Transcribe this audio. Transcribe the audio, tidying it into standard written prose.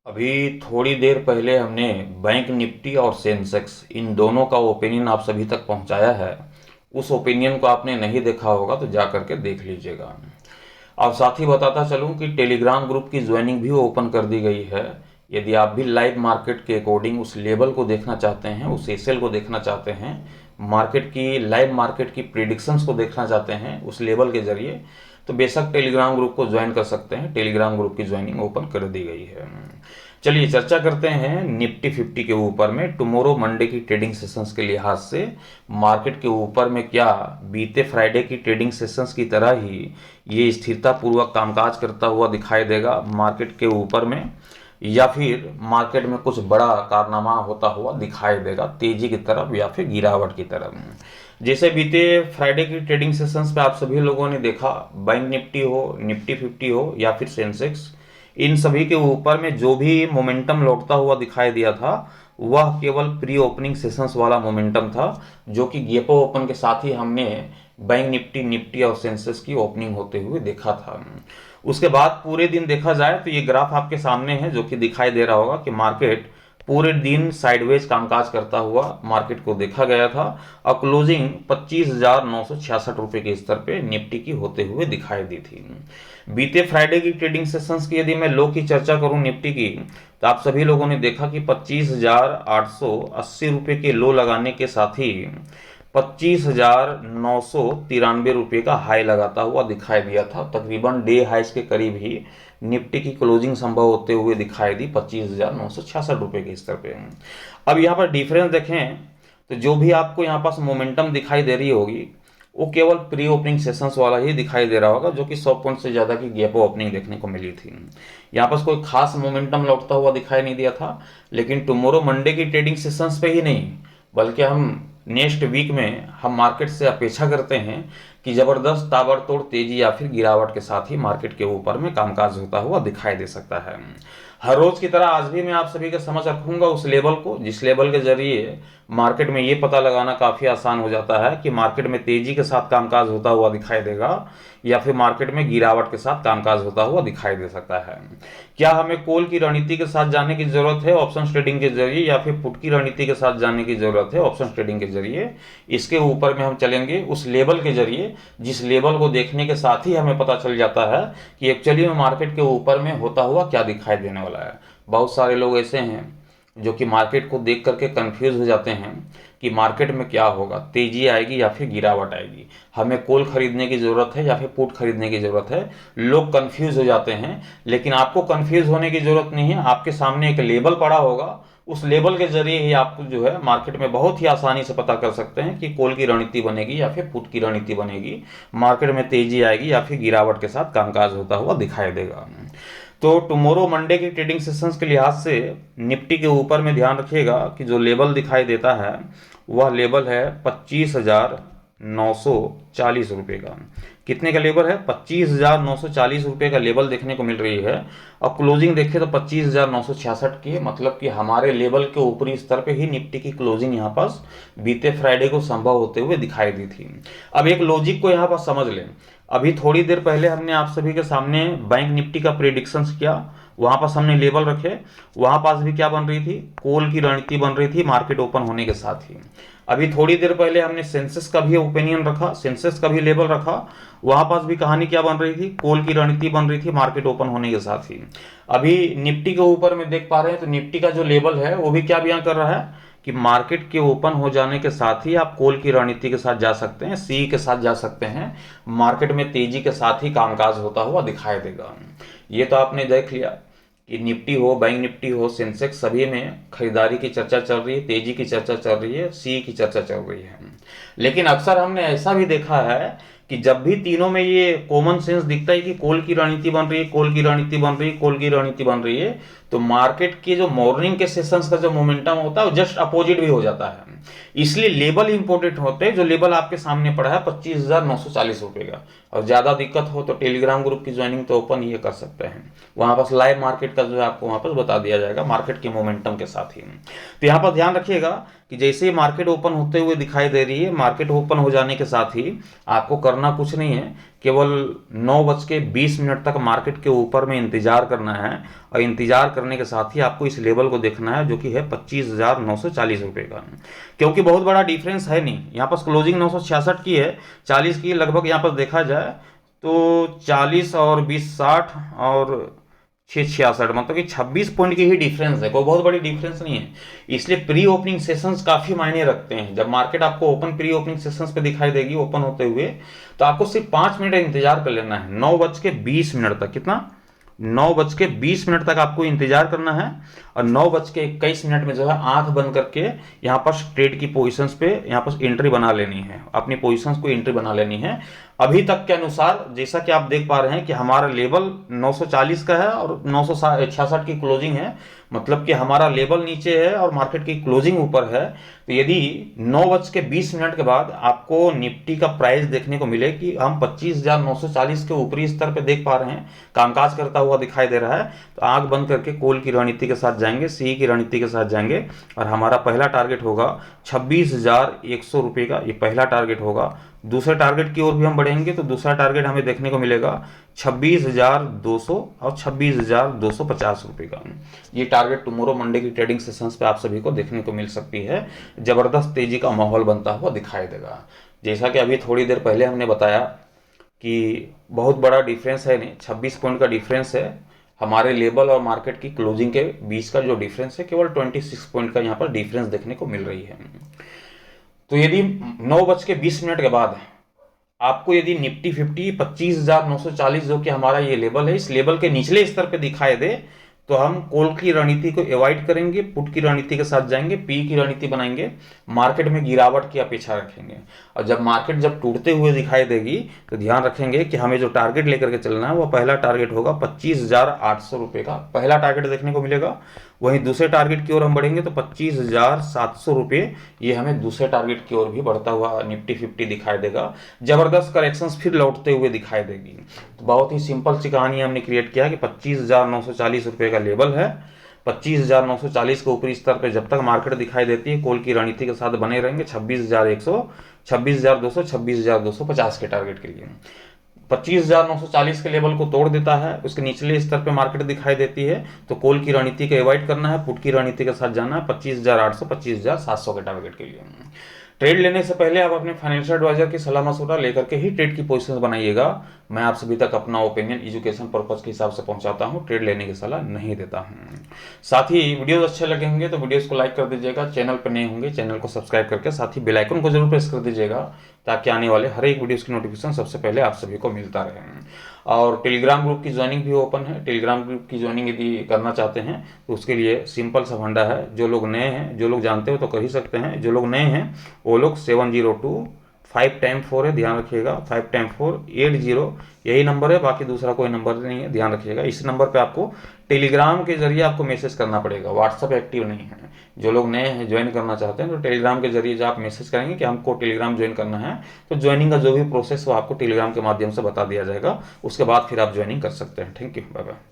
अभी थोड़ी देर पहले हमने बैंक निफ्टी और सेंसेक्स इन दोनों का ओपिनियन आप सभी तक पहुंचाया है। उस ओपिनियन को आपने नहीं देखा होगा तो जा करके देख लीजिएगा। अब साथ ही बताता चलूं कि टेलीग्राम ग्रुप की ज्वाइनिंग भी ओपन कर दी गई है। यदि आप भी लाइव मार्केट के अकॉर्डिंग उस लेवल को देखना चाहते हैं, उस एसएल को देखना चाहते हैं, मार्केट की लाइव मार्केट की प्रिडिक्शंस को देखना चाहते हैं उस लेवल के जरिए, तो बेशक टेलीग्राम ग्रुप को ज्वाइन कर सकते हैं। टेलीग्राम ग्रुप की ज्वाइनिंग ओपन कर दी गई है। चलिए चर्चा करते हैं निफ्टी 50 के ऊपर में। टुमारो मंडे की ट्रेडिंग सेशंस के लिहाज से मार्केट के ऊपर में क्या बीते फ्राइडे की ट्रेडिंग सेशंस की तरह ही ये स्थिरता पूर्वक कामकाज करता हुआ दिखाई देगा मार्केट के ऊपर में, या फिर मार्केट में कुछ बड़ा कारनामा होता हुआ दिखाई देगा तेजी की तरफ या फिर गिरावट की तरफ। जैसे बीते फ्राइडे की ट्रेडिंग सेशंस पे आप सभी लोगों ने देखा, बैंक निफ्टी हो, निफ्टी 50 हो या फिर सेंसेक्स, इन सभी के ऊपर में जो भी मोमेंटम लौटता हुआ दिखाई दिया था वह केवल प्री ओपनिंग सेशंस वाला मोमेंटम था, जो कि गेपो ओपन के साथ ही हमने बैंक निफ्टी, निफ्टी और सेंसेक्स की ओपनिंग होते हुए देखा था। उसके बाद पूरे दिन देखा जाए तो ये ग्राफ आपके सामने है, जो कि दिखाई दे रहा होगा कि मार्केट पूरे दिन साइडवेज कामकाज करता हुआ मार्केट को देखा गया था और क्लोजिंग 25,966 रुपए के स्तर पे निफ्टी की होते हुए दिखाई दी थी। बीते फ्राइडे की ट्रेडिंग सेशंस की यदि मैं लो की चर्चा करूं निफ्टी की, तो आप सभी लोगों ने देखा कि 25,880 रुपए के लो लगाने के साथ ही 25,993 रुपये का हाई लगाता हुआ दिखाई दिया था। तकरीबन डे हाइस के करीब ही निफ्टी की क्लोजिंग संभव होते हुए दिखाई दी 25,966 रुपये के स्तर पे। अब यहाँ पर डिफरेंस देखें तो जो भी आपको यहाँ पास मोमेंटम दिखाई दे रही होगी वो केवल प्री ओपनिंग सेशंस वाला ही दिखाई दे रहा होगा, जो कि 100 पॉइंट से ज़्यादा की गैप ओपनिंग देखने को मिली थी। यहाँ पास कोई खास मोमेंटम लौटता हुआ दिखाई नहीं दिया था। लेकिन टुमारो मंडे की ट्रेडिंग सेशंस पे ही नहीं, बल्कि हम नेक्स्ट वीक में हम मार्केट से अपेक्षा करते हैं कि जबरदस्त ताबड़तोड़ तेजी या फिर गिरावट के साथ ही मार्केट के ऊपर में कामकाज होता हुआ दिखाई दे सकता है। हर रोज की तरह आज भी मैं आप सभी के समझ रखूंगा उस लेवल को, जिस लेवल के जरिए मार्केट में ये पता लगाना काफी आसान हो जाता है कि मार्केट में तेजी के साथ कामकाज होता हुआ दिखाई देगा या फिर मार्केट में गिरावट के साथ कामकाज होता हुआ दिखाई दे सकता है। क्या हमें कॉल की रणनीति के साथ जाने की जरूरत है ऑप्शन ट्रेडिंग के जरिए, या फिर पुट की रणनीति के साथ जाने की जरूरत है ऑप्शन ट्रेडिंग के जरिए? इसके ऊपर में हम चलेंगे उस लेवल के जरिए जिस लेवल को देखने के साथ ही हमें पता चल जाता है कि एक्चुअली में मार्केट के ऊपर में होता हुआ क्या दिखाई देने वाला है। बहुत सारे लोग ऐसे हैं जो कि मार्केट को देख करके कंफ्यूज हो जाते हैं कि मार्केट में क्या होगा, तेजी आएगी या फिर गिरावट आएगी, हमें कॉल खरीदने की जरूरत है या फिर पुट खरीदने की जरूरत है। लोग कंफ्यूज हो जाते हैं, लेकिन आपको कंफ्यूज होने की जरूरत नहीं है। आपके सामने एक लेवल पड़ा होगा, उस लेवल के जरिए ही आपको जो है मार्केट में बहुत ही आसानी से पता कर सकते हैं कि कॉल की रणनीति बनेगी या फिर पुट की रणनीति बनेगी, मार्केट में तेजी आएगी या फिर गिरावट के साथ कामकाज होता हुआ दिखाई देगा। तो टुमारो मंडे की ट्रेडिंग सेशंस के लिहाज से निफ्टी के ऊपर में ध्यान रखिएगा कि जो लेवल दिखाई देता है वह लेवल है 25,940 रुपये का। कितने का लेवल है? 25,940 रुपये का लेवल देखने को मिल रही है। और क्लोजिंग देखें तो 25,966 की, मतलब कि हमारे लेवल के ऊपरी स्तर पे ही निफ्टी की क्लोजिंग यहाँ पास बीते फ्राइडे को संभव होते हुए दिखाई दी थी। अब एक लॉजिक को यहाँ पर समझ लें। अभी थोड़ी देर पहले हमने आप सभी के सामने बैंक निफ्टी का प्रेडिक्शंस किया, वहां पास हमने लेवल रखे, वहां पास भी क्या बन रही थी? कॉल की रणनीति बन रही थी मार्केट ओपन होने के साथ ही। अभी थोड़ी देर पहले हमने सेंसेक्स का भी ओपिनियन रखा, सेंसेक्स का भी लेवल रखा, वहां पास भी कहानी क्या बन रही थी? कॉल की रणनीति बन रही थी मार्केट ओपन होने के साथ ही। अभी निफ्टी के ऊपर में देख पा रहे हैं तो निफ्टी का जो लेवल है वो भी क्या बयां कर रहा है कि मार्केट के ओपन हो जाने के साथ ही आप कॉल की रणनीति के साथ जा सकते हैं, सी के साथ जा सकते हैं, मार्केट में तेजी के साथ ही कामकाज होता हुआ दिखाई देगा। ये तो आपने देख लिया कि निफ्टी हो, बैंक निफ्टी हो, सेंसेक्स, सभी में खरीदारी की चर्चा चल रही है, तेजी की चर्चा चल रही है, सी की चर्चा चल रही है। लेकिन अक्सर हमने ऐसा भी देखा है कि जब भी तीनों में ये कॉमन सेंस दिखता है कि कॉल की रणनीति बन रही है, कॉल की रणनीति बन रही है, कॉल की रणनीति बन रही है, तो मार्केट के जो मॉर्निंग के सेशंस का जो मोमेंटम होता है वो जस्ट अपोजिट भी हो जाता है। इसलिए लेवल इंपॉर्टेंट होते हैं। जो लेवल आपके सामने पड़ा है 25,940 रुपये का, और ज्यादा दिक्कत हो तो टेलीग्राम ग्रुप की ज्वाइनिंग तो ओपन ये कर सकते हैं, वहां पर लाइव मार्केट का जो है आपको वहां पर बता दिया जाएगा मार्केट के मोमेंटम के साथ ही। तो यहाँ पर ध्यान रखिएगा कि जैसे ही मार्केट ओपन होते हुए दिखाई दे रही है, मार्केट ओपन हो जाने के साथ ही आपको करना कुछ नहीं है, केवल 9:20 तक मार्केट के ऊपर में इंतजार करना है, और इंतजार करने के साथ ही आपको इस लेवल को देखना है जो कि है 25,940 रुपये का, क्योंकि बहुत बड़ा डिफरेंस है नहीं। यहाँ पर क्लोजिंग 966 की है, 40 की लगभग यहाँ पर देखा जाए तो 40 और 20 60 और 666, मतलब कि 26 पॉइंट की ही डिफरेंस है, कोई बहुत बड़ी डिफरेंस नहीं है। इसलिए प्री ओपनिंग सेशंस काफी मायने रखते हैं। जब मार्केट आपको ओपन प्री ओपनिंग सेशंस पे दिखाई देगी ओपन होते हुए, तो आपको सिर्फ 5 मिनट इंतजार कर लेना है। 9:20 तक, कितना, 9:20 तक आपको इंतजार करना है, और 9:21 में जो है आंख बंद करके यहाँ पर ट्रेड की पोजीशंस पे यहाँ पर एंट्री बना लेनी है, अपनी पोजीशंस को एंट्री बना लेनी है। अभी तक के अनुसार जैसा कि आप देख पा रहे हैं कि हमारा लेवल 940 का है और 966 की क्लोजिंग है, मतलब कि हमारा लेवल नीचे है और मार्केट की क्लोजिंग ऊपर है। तो यदि 9:20 के बाद आपको निफ्टी का प्राइस देखने को मिले कि हम 25,940 के ऊपरी स्तर पे देख पा रहे हैं, कामकाज करता हुआ दिखाई दे रहा है, तो आंख बंद करके कॉल की रणनीति के साथ जाएंगे, सी की रणनीति के साथ जाएंगे, और हमारा पहला टारगेट होगा 26,100 रुपये का, ये पहला टारगेट होगा। दूसरे टारगेट की ओर भी हम बढ़ेंगे तो दूसरा टारगेट हमें देखने को मिलेगा 26,200 और 26,250 रुपये का। ये टारगेट टुमारो मंडे की ट्रेडिंग सेशंस पे आप सभी को देखने को मिल सकती है। जबरदस्त तेजी का माहौल बनता हुआ दिखाई देगा। जैसा कि अभी थोड़ी देर पहले हमने बताया कि बहुत बड़ा डिफरेंस है नहीं, 26 पॉइंट का डिफरेंस है। हमारे लेवल और मार्केट की क्लोजिंग के बीच का जो डिफरेंस है केवल 26 पॉइंट का यहाँ पर डिफरेंस देखने को मिल रही है। तो यदि 9:20 के बाद आपको यदि निफ्टी 50 25,940 जो कि हमारा ये लेवल है, इस लेवल के निचले स्तर पे दिखाई दे, तो हम कॉल की रणनीति को अवॉइड करेंगे, पुट की रणनीति के साथ जाएंगे, पी की रणनीति बनाएंगे, मार्केट में गिरावट की अपेक्षा रखेंगे। और जब मार्केट जब टूटते हुए दिखाई देगी तो ध्यान रखेंगे कि हमें जो टारगेट लेकर के चलना है वो पहला टारगेट होगा 25,800 रुपये का, पहला टारगेट देखने को मिलेगा। वहीं दूसरे टारगेट की ओर हम बढ़ेंगे तो 25,700 रुपये, ये हमें दूसरे टारगेट की ओर भी बढ़ता हुआ निफ्टी 50 दिखाई देगा। जबरदस्त करेक्शंस फिर लौटते हुए दिखाई देगी। तो बहुत ही सिंपल सी कहानी हमने क्रिएट किया कि 25,940 रुपये का लेवल है, 25,940 के ऊपरी स्तर पे जब तक मार्केट दिखाई देती है कॉल की रणनीति के साथ बने रहेंगे 26,100, 26,200, 26,250 के टारगेट के लिए। 25,940 के लेवल को तोड़ देता है, उसके निचले स्तर पे मार्केट दिखाई देती है, तो कॉल की रणनीति को अवॉइड करना है, पुट की रणनीति के साथ जाना है 25,800, 25,700 के टारगेट के लिए। ट्रेड लेने से पहले आप अपने फाइनेंशियल एडवाइजर की सलाह मशवरा लेकर के ही ट्रेड की पोजीशन बनाइएगा। मैं आप सभी तक अपना ओपिनियन एजुकेशन पर्पज के हिसाब से पहुंचाता हूं, ट्रेड लेने की सलाह नहीं देता हूं। साथ ही वीडियोस अच्छे लगेंगे तो वीडियोस को लाइक कर दीजिएगा, चैनल पर नए होंगे चैनल को सब्सक्राइब करके साथ ही बेल आइकन को जरूर प्रेस कर दीजिएगा, ताकि आने वाले हर एक वीडियोस की नोटिफिकेशन सबसे पहले आप सभी को मिलता रहे। और टेलीग्राम ग्रुप की ज्वाइनिंग भी ओपन है। टेलीग्राम ग्रुप की ज्वाइनिंग यदि करना चाहते हैं तो उसके लिए सिंपल सा फंडा है। जो लोग नए हैं, जो लोग जानते हो तो कर ही सकते हैं, जो लोग नए हैं वो लोग 702 5 टाइम 4 है, ध्यान रखिएगा, 5 टाइम 4 80, यही नंबर है, बाकी दूसरा कोई नंबर नहीं है, ध्यान रखिएगा। इस नंबर पे आपको टेलीग्राम के जरिए आपको मैसेज करना पड़ेगा, व्हाट्सअप एक्टिव नहीं है। जो लोग नए हैं ज्वाइन करना चाहते हैं तो टेलीग्राम के जरिए जब आप मैसेज करेंगे कि हमको टेलीग्राम ज्वाइन करना है, तो ज्वाइनिंग का जो भी प्रोसेस वो आपको टेलीग्राम के माध्यम से बता दिया जाएगा, उसके बाद फिर आप ज्वाइनिंग कर सकते हैं। Thank you, bye bye.